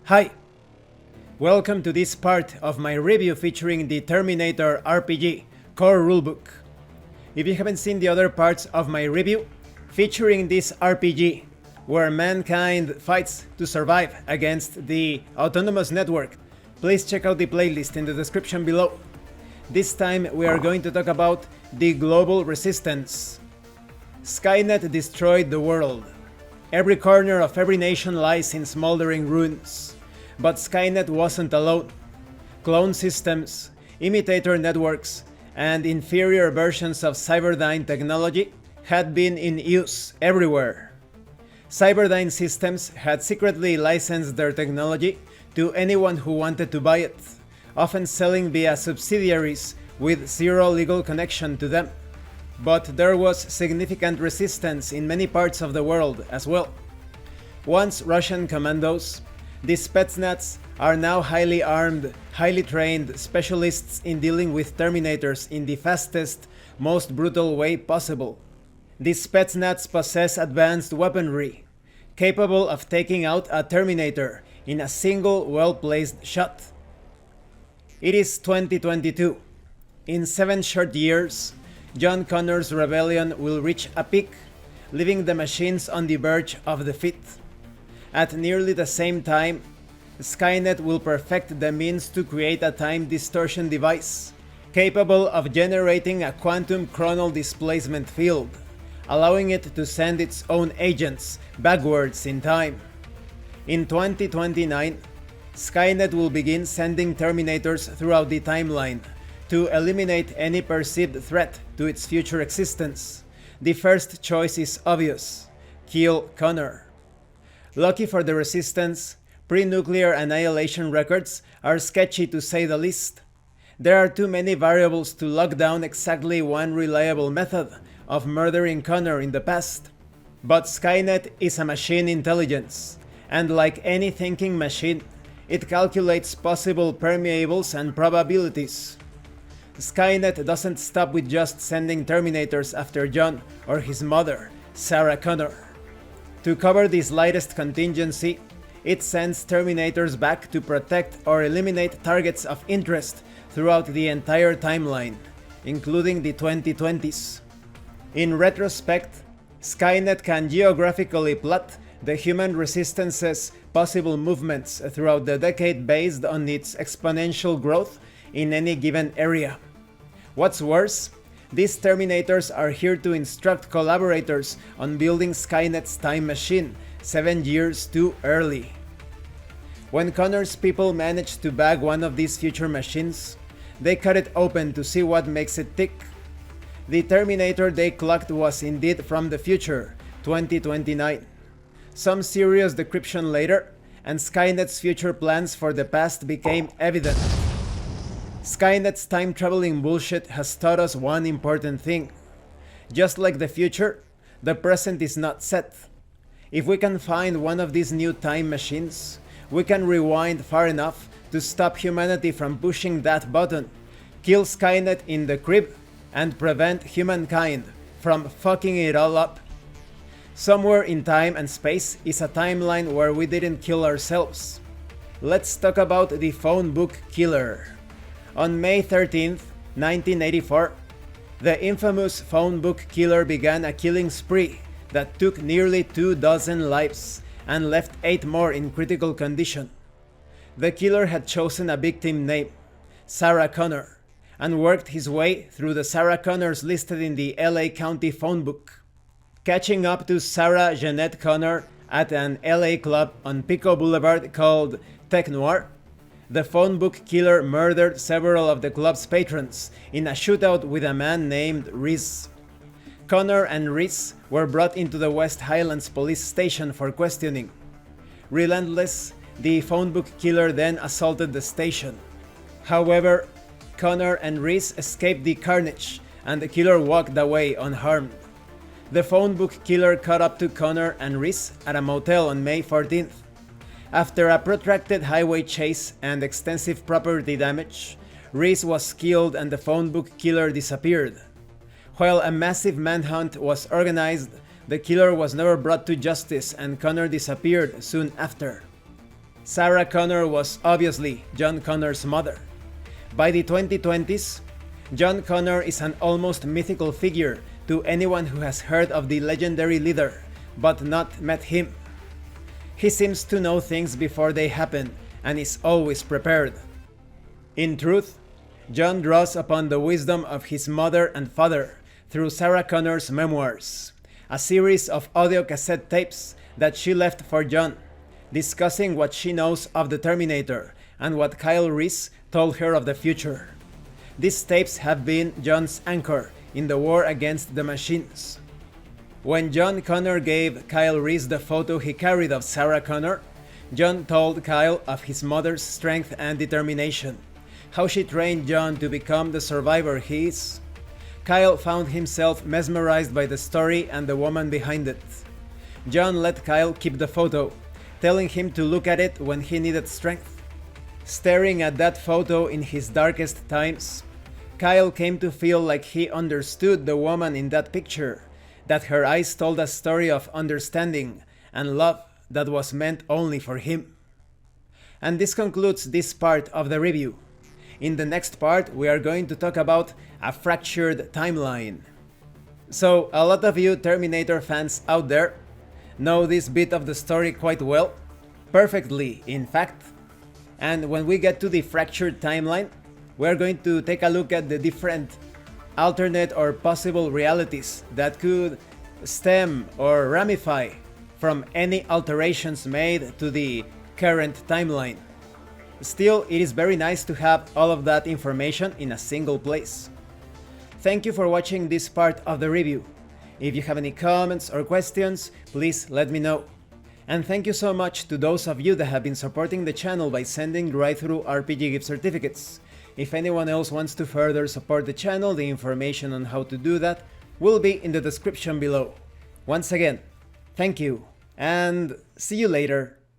Hi! Welcome to this part of my review featuring the Terminator RPG core rulebook. If you haven't seen the other parts of my review featuring this RPG, where mankind fights to survive against the autonomous network, please check out the playlist in the description below. This time we are going to talk about the global resistance. Skynet destroyed the world. Every corner of every nation lies in smoldering ruins. But Skynet wasn't alone. Clone systems, imitator networks, and inferior versions of Cyberdyne technology had been in use everywhere. Cyberdyne systems had secretly licensed their technology to anyone who wanted to buy it, often selling via subsidiaries with zero legal connection to them. But there was significant resistance in many parts of the world as well. Once Russian commandos, the Spetsnaz are now highly armed, highly trained specialists in dealing with Terminators in the fastest, most brutal way possible. The Spetsnaz possess advanced weaponry, capable of taking out a Terminator in a single well-placed shot. It is 2022. In 7 short years, John Connor's rebellion will reach a peak, leaving the machines on the verge of defeat. At nearly the same time, Skynet will perfect the means to create a time distortion device, capable of generating a quantum chronal displacement field, allowing it to send its own agents backwards in time. In 2029, Skynet will begin sending Terminators throughout the timeline to eliminate any perceived threat to its future existence. The first choice is obvious: kill Connor. Lucky for the Resistance, pre-nuclear annihilation records are sketchy to say the least. There are too many variables to lock down exactly one reliable method of murdering Connor in the past. But Skynet is a machine intelligence, and like any thinking machine, it calculates possible permeables and probabilities. Skynet doesn't stop with just sending Terminators after John or his mother, Sarah Connor. To cover the slightest contingency, it sends Terminators back to protect or eliminate targets of interest throughout the entire timeline, including the 2020s. In retrospect, Skynet can geographically plot the human resistance's possible movements throughout the decade based on its exponential growth in any given area. What's worse, these Terminators are here to instruct collaborators on building Skynet's time machine 7 years too early. When Connor's people manage to bag one of these future machines, they cut it open to see what makes it tick. The Terminator they clocked was indeed from the future, 2029. Some serious decryption later, and Skynet's future plans for the past became evident. Skynet's time-traveling bullshit has taught us one important thing. Just like the future, the present is not set. If we can find one of these new time machines, we can rewind far enough to stop humanity from pushing that button, kill Skynet in the crib, and prevent humankind from fucking it all up. Somewhere in time and space is a timeline where we didn't kill ourselves. Let's talk about the phone book killer. On May 13th, 1984, the infamous phone book killer began a killing spree that took nearly 24 lives and left 8 more in critical condition. The killer had chosen a victim name, Sarah Connor, and worked his way through the Sarah Connors listed in the LA County phone book. Catching up to Sarah Jeanette Connor at an LA club on Pico Boulevard called Tech Noir, the phone book killer murdered several of the club's patrons in a shootout with a man named Reese. Connor and Reese were brought into the West Highlands police station for questioning. Relentless, the phone book killer then assaulted the station. However, Connor and Reese escaped the carnage, and the killer walked away unharmed. The phone book killer caught up to Connor and Reese at a motel on May 14th. After a protracted highway chase and extensive property damage, Reese was killed and the phone book killer disappeared. While a massive manhunt was organized, the killer was never brought to justice and Connor disappeared soon after. Sarah Connor was obviously John Connor's mother. By the 2020s, John Connor is an almost mythical figure to anyone who has heard of the legendary leader, but not met him. He seems to know things before they happen and is always prepared. In truth, John draws upon the wisdom of his mother and father through Sarah Connor's memoirs, a series of audio cassette tapes that she left for John, discussing what she knows of the Terminator and what Kyle Reese told her of the future. These tapes have been John's anchor in the war against the machines. When John Connor gave Kyle Reese the photo he carried of Sarah Connor, John told Kyle of his mother's strength and determination, how she trained John to become the survivor he is. Kyle found himself mesmerized by the story and the woman behind it. John let Kyle keep the photo, telling him to look at it when he needed strength. Staring at that photo in his darkest times, Kyle came to feel like he understood the woman in that picture, that her eyes told a story of understanding and love that was meant only for him. And this concludes this part of the review. In the next part, we are going to talk about a fractured timeline. So, a lot of you Terminator fans out there know this bit of the story quite well, perfectly in fact. And when we get to the fractured timeline, we're going to take a look at the different alternate or possible realities that could stem or ramify from any alterations made to the current timeline. Still, it is very nice to have all of that information in a single place. Thank you for watching this part of the review. If you have any comments or questions, please let me know. And thank you so much to those of you that have been supporting the channel by sending drive-thru RPG gift certificates. If anyone else wants to further support the channel, the information on how to do that will be in the description below. Once again, thank you, and see you later.